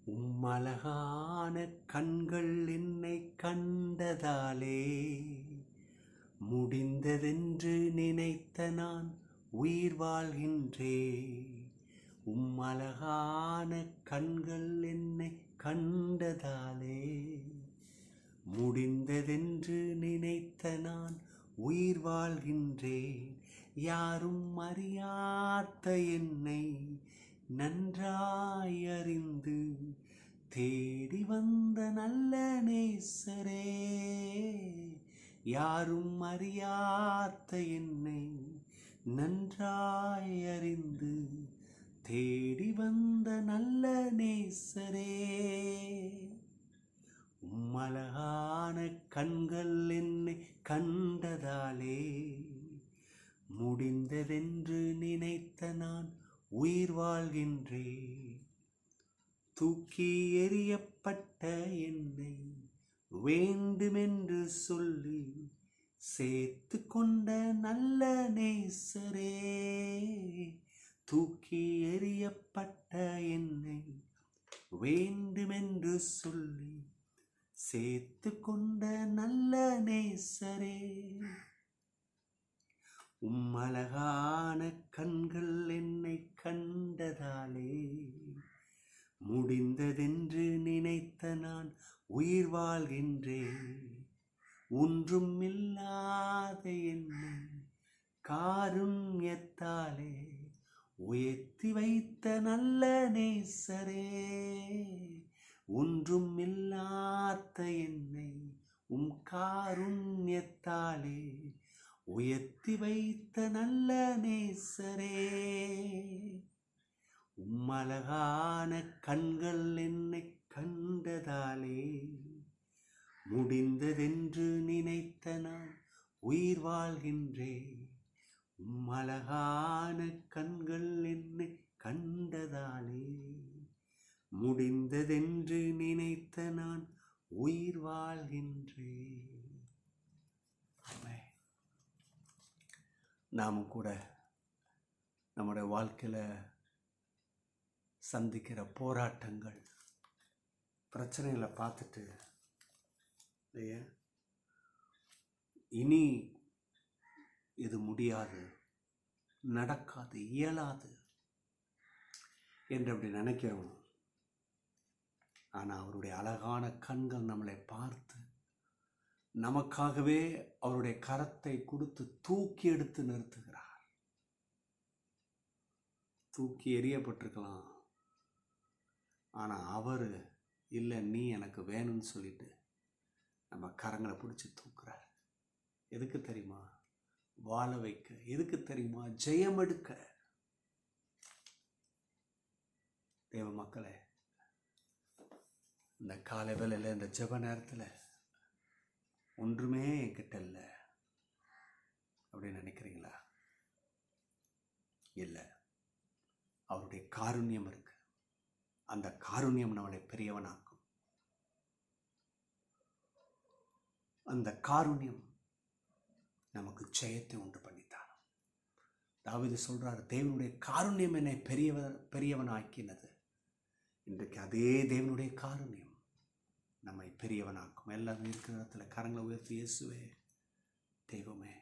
உம்மழகான கண்கள் என்னை கண்டதாலே முடிந்ததென்று நினைத்த நான் உயிர் வாழ்கின்றேன். உம்மழகான கண்கள் என்னை கண்டதாலே முடிந்ததென்று நினைத்த நான் உயிர் வாழ்கின்றேன். யாரும் அறியாத என்னை நன்றாய் அறிந்து தேடி வந்த நல்ல நேசரே, யாரும் அறியாத என்னை நன்றாய் அறிந்து தேடி வந்த நல்ல நேசரே, உம்மழகான கண்கள் என்னை கண்டதாலே முடிந்ததென்று நினைத்த நான் உயிர் வாழ்கின்றேன். தூக்கி எறியப்பட்ட என்னை வேண்டுமென்று சொல்லி சேர்த்து கொண்ட நல்ல நேசரே, தூக்கி எறியப்பட்ட என்னை வேண்டுமென்று சொல்லி சேர்த்து கொண்ட நல்ல நேசரே, உம்மழகான கண்கள் என்னை கண்டதாலே முடிந்ததென்று நினைத்த நான் உயிர் வாழ்கின்றேன். ஒன்றும் இல்லாத என்னை காருண்யத்தாலே உயர்த்தி வைத்த நல்ல நேசரே, ஒன்றும் இல்லாத என்னை உம் காருண்யத்தாலே உயர்த்தி வைத்த நல்ல நேசரே, உம்மழகான கண்கள் என்னை கண்டதாலே முடிந்ததென்று நினைத்த நான் உயிர் வாழ்கின்றேன். உம்மழகான கண்கள் என்னை கண்டதாலே முடிந்ததென்று நினைத்த நான் உயிர் வாழ்கின்றேன். நாமும் கூட நம்முடைய வாழ்க்கையில் சந்திக்கிற போராட்டங்கள், பிரச்சனைகளை பார்த்துட்டு இனி இது முடியாது, நடக்காது, இயலாது என்று அப்படி நினைக்கிறோம். ஆனால் அவருடைய அழகான கண்கள் நம்மளை பார்த்து நமக்காகவே அவருடைய கரத்தை கொடுத்து தூக்கி எடுத்து நிறுத்துகிறார். தூக்கி எறியப்பட்டிருக்கலாம், ஆனால் அவர் இல்லை, நீ எனக்கு வேணும்னு சொல்லிட்டு நம்ம கரங்களை பிடிச்சி தூக்குறார். எதுக்கு தெரியுமா? வாழ வைக்க. எதுக்கு தெரியுமா? ஜெயம் எடுக்க. தேவ மக்களே, இந்த காலை வேளையில் இந்த ஜெப நேரத்தில் ஒன்றுமே என்கிட்ட இல்லை அப்படின்னு நினைக்கிறீங்களா? இல்லை, அவருடைய காருண்யம் இருக்கு. அந்த காருண்யம் நம்மளை பெரியவனாக்கும். அந்த காருண்யம் நமக்கு ஜெயத்தை உண்டு பண்ணித்தான். தாவீது சொல்றார், தேவனுடைய காருண்யம் என்னை பெரியவனாக்கினது. இன்றைக்கு அதே தேவனுடைய காருண்யம் நம்மை பெரியவனாக்கும். எல்லாரும் இருக்கிற இடத்துல கரங்களை உயர்த்தி, இயேசுவே, தெய்வமே,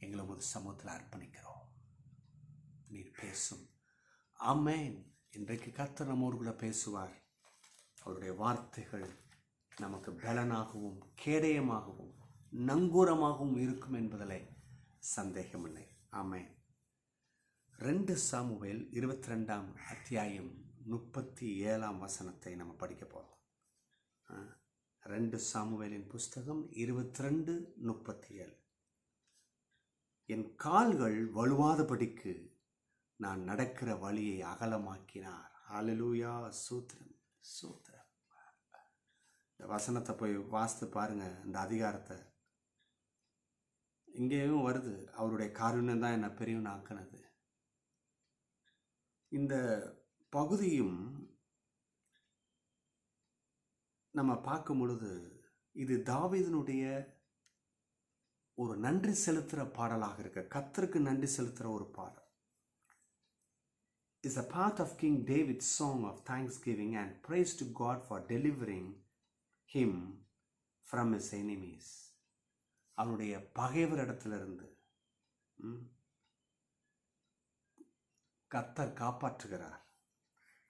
எங்களை உமது சமூகத்தில் அர்ப்பணிக்கிறோம். நீர் பேசும். ஆமென். இன்றைக்கு கர்த்தர் நம்மோடு கூட பேசுவார். அவருடைய வார்த்தைகள் நமக்கு பலனாகவும் கேடயமாகவும் நங்கூரமாகவும் இருக்கும் என்பதில் சந்தேகமில்லை. ஆமென். 2 சாமுவேல் 22ஆம் அத்தியாயம் 37ஆம் வசனத்தை நம்ம படிக்க போகிறோம். 2 சாமுவேலின் புஸ்தகம் 22:37. என் கால்கள் வலுவாதபடிக்கு நான் நடக்கிற வழியை அகலமாக்கினார். ஹல்லேலூயா. சூத்திரம், சூத்திரம். இந்த வசனத்தை போய் வாசித்து பாருங்க. இந்த அதிகாரத்தை இங்கேயும் வருது, அவருடைய காருண்யம் தான் என்னை பெரியவனாக்கினது. இந்த பகுதியும் நம்ம பார்க்கும் பொழுது இது தாவீதினுடைய ஒரு நன்றி செலுத்துகிற பாடலாக இருக்கு. கர்த்தருக்கு நன்றி செலுத்துகிற ஒரு பாடல். is a part of King David's song of thanksgiving and praise to God for delivering him from his enemies. அவனுடைய பகைவரிடத்திலிருந்து கர்த்தர் காப்பாற்றுகிறார்.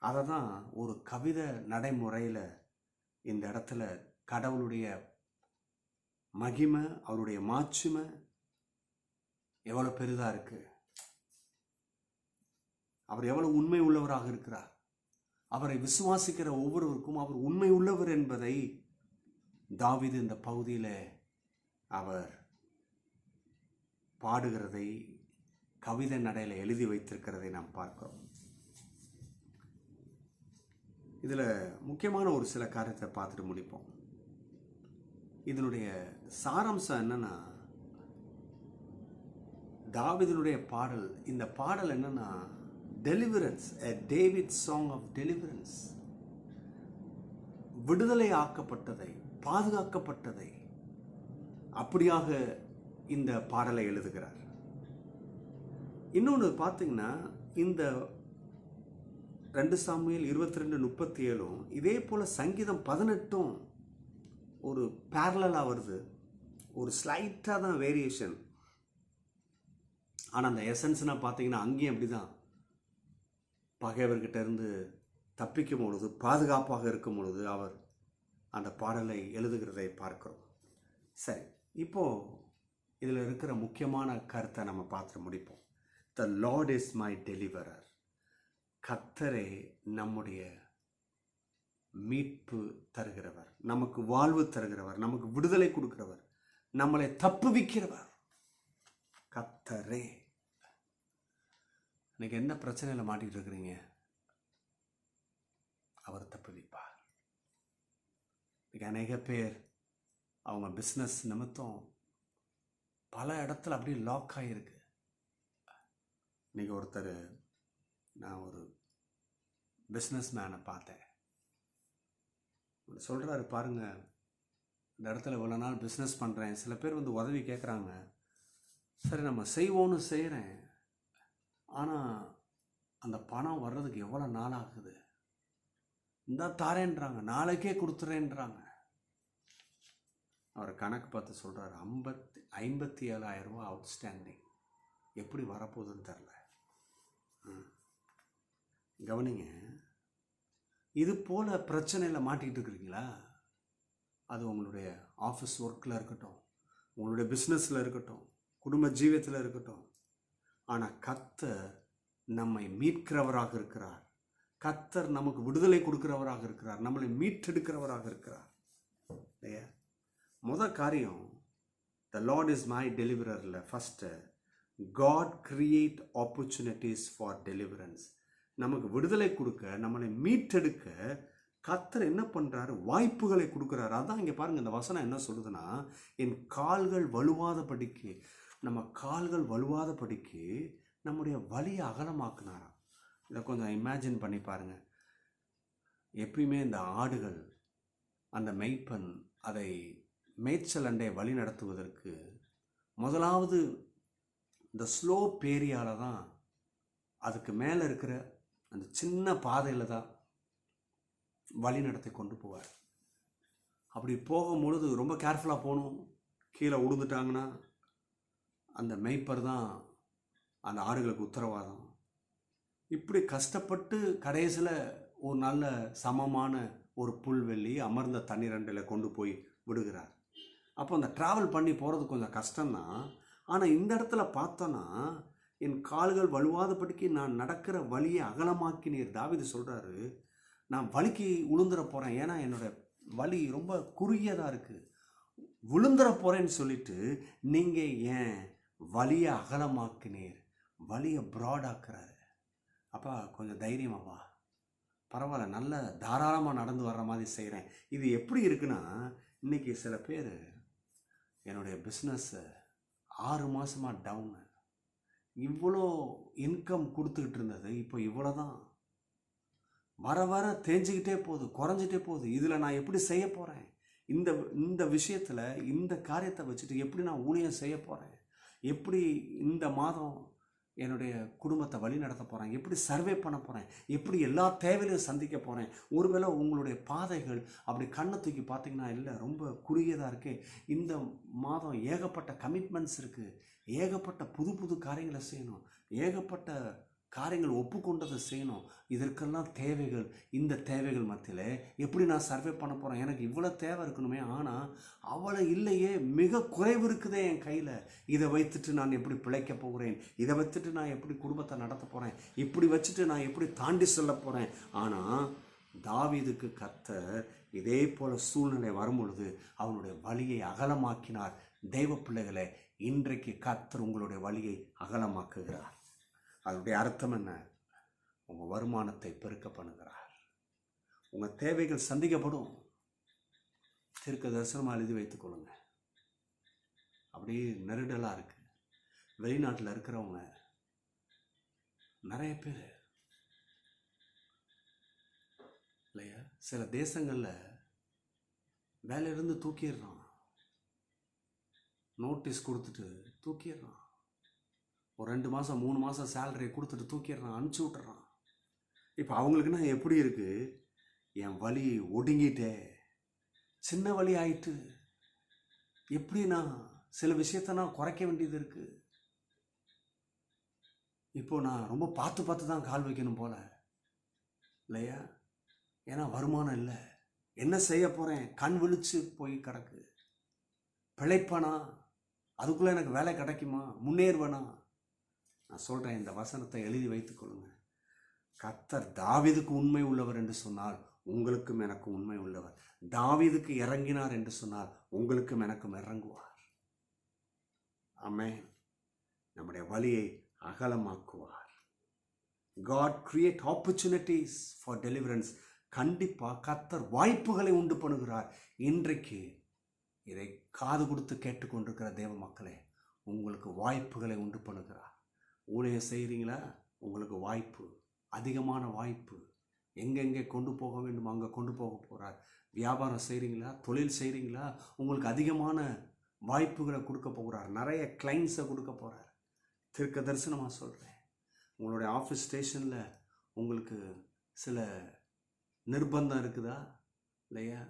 அதை தான் ஒரு கவிதை நடைமுறையில் இந்த இடத்துல கடவுளுடைய மகிமை, அவருடைய மாட்சிமை எவ்வளோ பெரிதாக இருக்குது, அவர் எவ்வளவு உண்மை உள்ளவராக இருக்கிறார், அவரை விசுவாசிக்கிற ஒவ்வொருவருக்கும் அவர் உண்மை உள்ளவர் என்பதை தாவீது இந்த பகுதியில் அவர் பாடுகிறதை கவிதை நடையில் எழுதி வைத்திருக்கிறதை நாம் பார்க்கிறோம். இதில் முக்கியமான ஒரு சில காரியத்தை பார்த்துட்டு முடிப்போம். இதனுடைய சாராம்சம் என்னன்னா, தாவீதினுடைய பாடல், இந்த பாடல் என்னன்னா deliverance, a David song of deliverance. விடுதலை ஆக்கப்பட்டதை, பாதுகாக்கப்பட்டதை அப்படியாக இந்த பாடலை எழுதுகிறார். இன்னொன்று பார்த்தீங்கன்னா, இந்த 2 சாமுவேல் 22:37 இதே போல் சங்கீதம் 18 ஒரு பேரலாக வருது. ஒரு ஸ்லைட்டாக தான் வேரியேஷன், ஆனால் அந்த எசன்ஸ்னால் பார்த்தீங்கன்னா அங்கேயும் அப்படி தான். பகைவர்கிட்ட இருந்து தப்பிக்கும் பொழுது, பாதுகாப்பாக இருக்கும் பொழுது அவர் அந்த பாடலை எழுதுகிறதை பார்க்கிறோம். சரி, இப்போது இதில் இருக்கிற முக்கியமான கருத்தை நம்ம பார்த்து முடிப்போம். த லார்ட் இஸ் மை டெலிவரர். கர்த்தரே நம்முடைய மீட்பு தருகிறவர், நமக்கு வாழ்வு தருகிறவர், நமக்கு விடுதலை கொடுக்கிறவர், நம்மளை தப்புவிக்கிறவர் கர்த்தரே. இன்னைக்கு என்ன பிரச்சனையில் மாட்டிகிட்டு இருக்கிறீங்க? அவர் தப்புவிப்பார். இன்னைக்கு அநேக பேர் அவங்க பிஸ்னஸ் நிமித்தம் பல இடத்துல அப்படியே லாக் ஆகியிருக்கு. இன்னைக்கு ஒருத்தர், நான் ஒரு பிஸ்னஸ் மேனை பார்த்தேன், சொல்கிறாரு, பாருங்கள் இந்த இடத்துல இவ்வளோ நாள் பிஸ்னஸ் பண்ணுறேன், சில பேர் வந்து உதவி கேட்குறாங்க, சரி நம்ம செய்வோன்னு செய்கிறேன், ஆனால் அந்த பணம் வர்றதுக்கு எவ்வளோ நாள் ஆகுது, இந்த தாரேன்றாங்க, நாளைக்கே கொடுத்துறேன்றாங்க. அவர் கணக்கு பார்த்து சொல்கிறார், 57,000 ரூபா அவுட்ஸ்டாண்டிங், எப்படி வரப்போகுதுன்னு தெரில. கவனிங்க, இது போல் பிரச்சனையில் மாட்டிக்கிட்டு இருக்கிறீங்களா? அது உங்களுடைய ஆஃபீஸ் ஒர்க்கில் இருக்கட்டும், உங்களுடைய பிஸ்னஸில் இருக்கட்டும், குடும்ப ஜீவியத்தில் இருக்கட்டும். ஆனால் கர்த்தர் நம்மை மீட்கிறவராக இருக்கிறார். கர்த்தர் நமக்கு விடுதலை கொடுக்கிறவராக இருக்கிறார், நம்மளை மீட்டெடுக்கிறவராக இருக்கிறார். இல்லையா? முதல் காரியம், த லார்ட் இஸ் மை டெலிவரரில் first God create opportunities for deliverance. நமக்கு விடுதலை கொடுக்க, நம்மளை மீட்டெடுக்க கர்த்தர் என்ன பண்ணுறாரு? வாய்ப்புகளை கொடுக்குறாரு. அதான் இங்கே பாருங்கள், இந்த வசனம் என்ன சொல்லுதுன்னா, என் கால்கள் வலுவாதபடிக்கு, நம்ம கால்கள் வலுவாதபடிக்கு நம்முடைய வலியை அகலமாக்குனாராம். இதை கொஞ்சம் இமேஜின் பண்ணி பாருங்கள். எப்பயுமே இந்த ஆடுகள், அந்த மெய்ப்பன் அதை மேய்ச்சல் அண்டை வழி நடத்துவதற்கு முதலாவது இந்த ஸ்லோப் ஏரியாவில் தான், அதுக்கு மேலே இருக்கிற அந்த சின்ன பாதையில் தான் வழி நடத்தி கொண்டு போவார். அப்படி போகும்பொழுது ரொம்ப கேர்ஃபுல்லாக போகணும். கீழே விழுந்துட்டாங்கன்னா அந்த மேய்ப்பர் தான் அந்த ஆடுகளுக்கு உத்தரவாதம். இப்படி கஷ்டப்பட்டு கடைசியில் ஒரு நல்ல சமமான ஒரு புல்வெள்ளி அமர்ந்த தண்ணீரண்டில் கொண்டு போய் விடுகிறார். அப்போ அந்த ட்ராவல் பண்ணி போகிறது கொஞ்சம் கஷ்டம்தான். ஆனால் இந்த இடத்துல பார்த்தோன்னா, என் கால்கள் வலுவாதபடிக்கு நான் நடக்கிற வழியை அகலமாக்கினீர். தாவீது சொல்கிறாரு, நான் வலிக்கு விழுந்துட போகிறேன், ஏன்னா என்னோட வலி ரொம்ப குறுகியதாக இருக்குது, விழுந்துட போகிறேன்னு சொல்லிட்டு நீங்கள் ஏன் வலியை அகலமாக்கினீர், வலியை ப்ராடாக்குறாரு. அப்பா கொஞ்சம் தைரியமாவா, பரவாயில்ல, நல்ல தாராளமாக நடந்து வர்ற மாதிரி செய்கிறேன். இது எப்படி இருக்குன்னா, இன்றைக்கி சில பேர் என்னுடைய பிஸ்னஸ்ஸு 6 மாதமாக டவுனு, இவ்வளோ இன்கம் கொடுத்துக்கிட்டு இருந்தது இப்போ இவ்வளோ தான், வர வர தேஞ்சிக்கிட்டே போகுது, குறைஞ்சிட்டே போகுது, இதில் நான் எப்படி செய்ய போகிறேன், இந்த விஷயத்தில் இந்த காரியத்தை வச்சுட்டு எப்படி நான் ஊழியம் செய்ய போகிறேன், எப்படி இந்த மாதம் என்னுடைய குடும்பத்தை வழி நடத்த போகிறேன், எப்படி சர்வே பண்ண போகிறேன், எப்படி எல்லா தேவையிலையும் சந்திக்க போகிறேன். ஒருவேளை உங்களுடைய பாதைகள் அப்படி கண்ணை தூக்கி பார்த்தீங்கன்னா, இல்லை ரொம்ப குறுகியதாக இருக்குது, இந்த மாதம் ஏகப்பட்ட கமிட்மெண்ட்ஸ் இருக்குது, ஏகப்பட்ட புது புது காரியங்களை செய்யணும், ஏகப்பட்ட காரியங்கள் ஒப்புக்கொண்டதை செய்யணும், இதற்கெல்லாம் தேவைகள், இந்த தேவைகள் மத்தியில் எப்படி நான் சர்வே பண்ண போகிறேன், எனக்கு இவ்வளோ தேவை இருக்கணுமே, ஆனால் அவ்வளோ இல்லையே, மிக குறைவு இருக்குதே என் கையில், இதை வைத்துட்டு நான் எப்படி பிழைக்க போகிறேன், இதை வைத்துட்டு நான் எப்படி குடும்பத்தை நடத்த போகிறேன், இப்படி வச்சுட்டு நான் எப்படி தாண்டி செல்ல போகிறேன். ஆனால் தாவீதுக்கு கர்த்தர் இதே போல் சூழ்நிலை வரும்பொழுது அவனுடைய வழியை அகலமாக்கினார். தெய்வ பிள்ளைகளை, இன்றைக்கு கர்த்தர் உங்களுடைய வழியை அகலமாக்குகிறார். அதனுடைய அர்த்தம் என்ன? உங்கள் வருமானத்தை பெருக்க பண்ணுகிறார், உங்கள் தேவைகள் சந்திக்கப்படும். தீர்க்க தரிசனமாக எழுதி வைத்துக்கொள்ளுங்க. அப்படியே நெருடலாக இருக்குது. வெளிநாட்டில் இருக்கிறவங்க நிறைய பேர் இல்லையா, சில தேசங்களில் வேலையிலிருந்து தூக்கிடுறான், நோட்டீஸ் கொடுத்துட்டு தூக்கிடுறான், ஒரு 2 மாதம் 3 மாதம் சேலரியை கொடுத்துட்டு தூக்கிடுறான், அனுப்பிச்சி விட்டுறான். இப்போ அவங்களுக்குன்னா எப்படி இருக்குது? என் வலி ஒடுங்கிட்டே, சின்ன வலி ஆயிட்டு, எப்படி நான் சில விஷயத்த நான் குறைக்க வேண்டியது இருக்குது, இப்போ நான் ரொம்ப பார்த்து பார்த்து தான் கால் வைக்கணும் போல இல்லையா, ஏன்னா வருமானம் இல்லை, என்ன செய்ய போகிறேன், கண் விழிச்சு போய் கிடக்கு, பிழைப்பனா, அதுக்குள்ளே எனக்கு வேலை கிடைக்குமா, முன்னேறுவனா? நான் சொல்கிறேன், இந்த வசனத்தை எழுதி வைத்துக்கொள்ளுங்க. கர்த்தர் தாவீதுக்கு உண்மை உள்ளவர் என்று சொன்னால் உங்களுக்கும் எனக்கும் உண்மை உள்ளவர். தாவீதுக்கு இறங்கினார் என்று சொன்னால் உங்களுக்கும் எனக்கும் இறங்குவார். ஆமென். நம்முடைய வழியை அகலமாக்குவார். God create opportunities for deliverance. கண்டிப்பாக கர்த்தர் வாய்ப்புகளை உண்டு பண்ணுகிறார். இன்றைக்கு இதை காது கொடுத்து கேட்டுக்கொண்டிருக்கிற தேவ மக்களே, உங்களுக்கு வாய்ப்புகளை உண்டு பண்ணுகிறார். ஊழியம் செய்கிறீங்களா? உங்களுக்கு வாய்ப்பு, அதிகமான வாய்ப்பு, எங்கெங்கே கொண்டு போக வேண்டும் அங்கே கொண்டு போக போகிறார். வியாபாரம் செய்கிறீங்களா? தொழில் செய்கிறீங்களா? உங்களுக்கு அதிகமான வாய்ப்புகளை கொடுக்க போகிறார். நிறைய கிளைண்ட்ஸை கொடுக்க போகிறார். தீர்க்க தரிசனமாக சொல்கிறேன். உங்களுடைய ஆஃபீஸ் ஸ்டேஷனில் உங்களுக்கு சில நிர்பந்தம் இருக்குதா இல்லையா?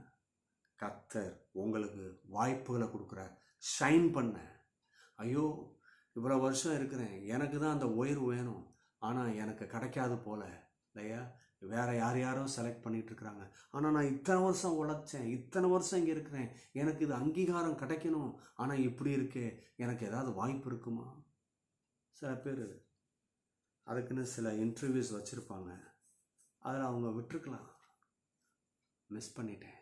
கர்த்தர் உங்களுக்கு வாய்ப்புகளை கொடுக்குறார். ஷைன் பண்ண, ஐயோ இவ்வளோ வருஷம் இருக்கிறேன், எனக்கு தான் அந்த உயர்வு வேணும், ஆனால் எனக்கு கிடைக்காது போல இல்லையா, வேறு யாரும் செலக்ட் பண்ணிகிட்டு இருக்கிறாங்க, ஆனால் நான் இத்தனை வருஷம் உழைச்சேன், இத்தனை வருஷம் இங்கே இருக்கிறேன், எனக்கு இது அங்கீகாரம் கிடைக்கணும், ஆனால் இப்படி இருக்கே, எனக்கு ஏதாவது வாய்ப்பு இருக்குமா? சில பேர் அதுக்குன்னு சில இன்டர்வியூஸ் வச்சுருப்பாங்க, அதில் அவங்க விட்டுருக்கலாம், மிஸ் பண்ணிட்டேன்,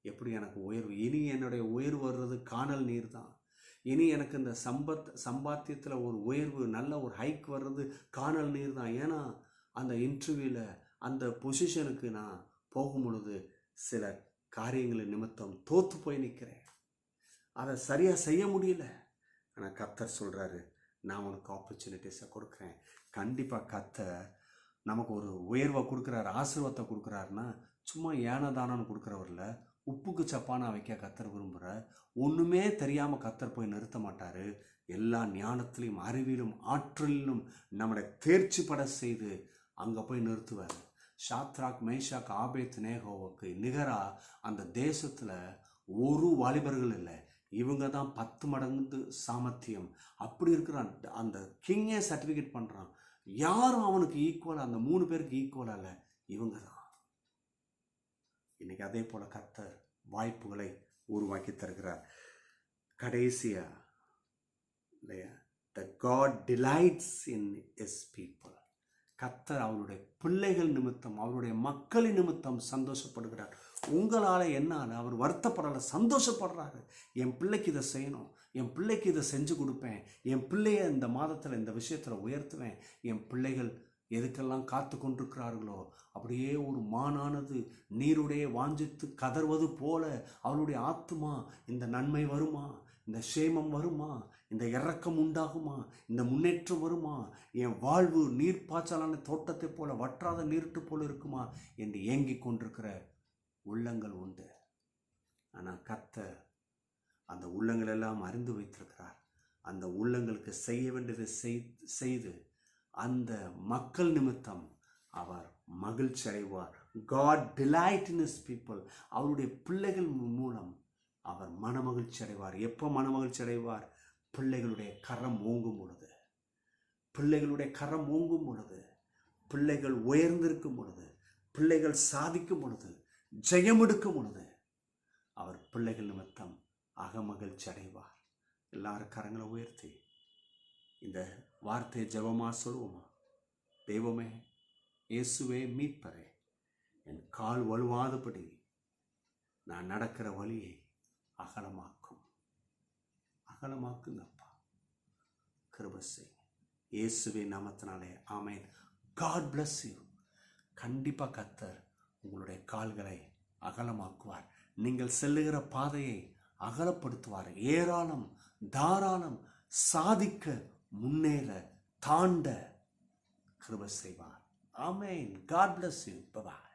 எப்படி எனக்கு உயர்வு, இனி என்னுடைய உயர்வு வர்றது காணல் நீர் தான், இனி எனக்கு இந்த சம்பாத்தியத்தில் ஒரு உயர்வு, நல்ல ஒரு ஹைக் வர்றது காணல் நீர் தான். ஏன்னா அந்த இன்டர்வியூவில் அந்த பொசிஷனுக்கு நான் போகும் பொழுது சில காரியங்களின் நிமித்தம் தோற்று போய் நிற்கிறேன், அதை சரியாக செய்ய முடியல. ஆனால் கர்த்தர் சொல்கிறாரு, நான் உனக்கு ஆப்பர்ச்சுனிட்டிஸை கொடுக்குறேன். கண்டிப்பாக கர்த்தர் நமக்கு ஒரு உயர்வை கொடுக்குறாரு, ஆசீர்வாதத்தை கொடுக்குறாருன்னா சும்மா ஏனதானு கொடுக்குறவரில் உப்புக்கு சப்பானா வைக்க கர்த்தர் விரும்புகிற, ஒன்றுமே தெரியாமல் கர்த்தர் போய் நிறுத்த மாட்டார். எல்லா ஞானத்திலையும் அறிவிலும் ஆற்றலிலும் நம்மளை தேர்ச்சி பட செய்து அங்கே போய் நிறுத்துவார். ஷாத்ராக் மேஷாக் ஆபேத் நேகோவுக்கு நிகராக அந்த தேசத்தில் ஒரு வாலிபர்கள் இல்லை, இவங்க தான் 10 மடங்கு சாமர்த்தியம். அப்படி இருக்கிற அந்த கிங்கே சர்டிஃபிகேட் பண்ணுறான். யாரும் அவனுக்கு ஈக்குவலாக, அந்த 3 பேருக்கு ஈக்குவலாக இல்லை, இவங்க தான். இன்னைக்கு அதே போல கர்த்தர் வாய்ப்புகளை உருவாக்கி தருகிறார். கடைசியா இல்லையா, the God delights in his people. கர்த்தர் அவருடைய பிள்ளைகள் நிமித்தம், அவருடைய மக்களின் நிமித்தம் சந்தோஷப்படுகிறார். உங்களால் என்னால் அவர் வருத்தப்படலை, சந்தோஷப்படுறாரு. என் பிள்ளைக்கு இதை செய்யணும், என் பிள்ளைக்கு இதை செஞ்சு கொடுப்பேன், என் பிள்ளைய இந்த மாதத்தில் இந்த விஷயத்தில் உயர்த்துவேன். என் பிள்ளைகள் எதுக்கெல்லாம் காத்து கொண்டிருக்கிறார்களோ, அப்படியே ஒரு மானானது நீருடைய வாஞ்சித்து கதறுவது போல அவளுடைய ஆத்துமா, இந்த நன்மை வருமா, இந்த சேமம் வருமா, இந்த இறக்கம் உண்டாகுமா, இந்த முன்னேற்றம் வருமா, என் வாழ்வு நீர்ப்பாய்ச்சலான தோட்டத்தை போல வற்றாத நீர்ட்டு போல இருக்குமா என்று ஏங்கி கொண்டிருக்கிற உள்ளங்கள் உண்டு. ஆனால் கர்த்தர் அந்த உள்ளங்கள் எல்லாம் அறிந்து வைத்திருக்கிறார். அந்த உள்ளங்களுக்கு செய்ய வேண்டியதை செய்து அந்த மக்கள் நிமித்தம் அவர் மகிழ்ச்சி அடைவார். God delight in his people. அவருடைய பிள்ளைகள் மூலம் அவர் மனமகிழ்ச்சி அடைவார். எப்போ மனமகிழ்ச்சி அடைவார்? பிள்ளைகளுடைய கரம் ஓங்கும் பொழுது, பிள்ளைகளுடைய கரம் ஓங்கும் பொழுது, பிள்ளைகள் உயர்ந்திருக்கும் பொழுது, பிள்ளைகள் சாதிக்கும் பொழுது, ஜெயம் எடுக்கும் பொழுது அவர் பிள்ளைகள் நிமித்தம் அகமகிழ்ச்சி அடைவார். எல்லாரும் கரங்களை உயர்த்தி இந்த வார்த்தையை ஜெபமா சொல்லுவோமா? தெய்வமே, இயேசுவே மீட்பரே, என் கால் வலுவாதபடி நான் நடக்கிற வழியை அகலமாக்குங்கப்பா, கிருபை செய். இயேசுவே நாமத்தினாலே ஆமென். God bless you. கண்டிப்பாக கர்த்தர் உங்களுடைய கால்களை அகலமாக்குவார். நீங்கள் செல்லுகிற பாதையை அகலப்படுத்துவார். ஏராளம் தாராளம் சாதிக்க, முன்னேற, தாண்ட கிருபை செய்வார். ஆமென். God bless you. Bye bye.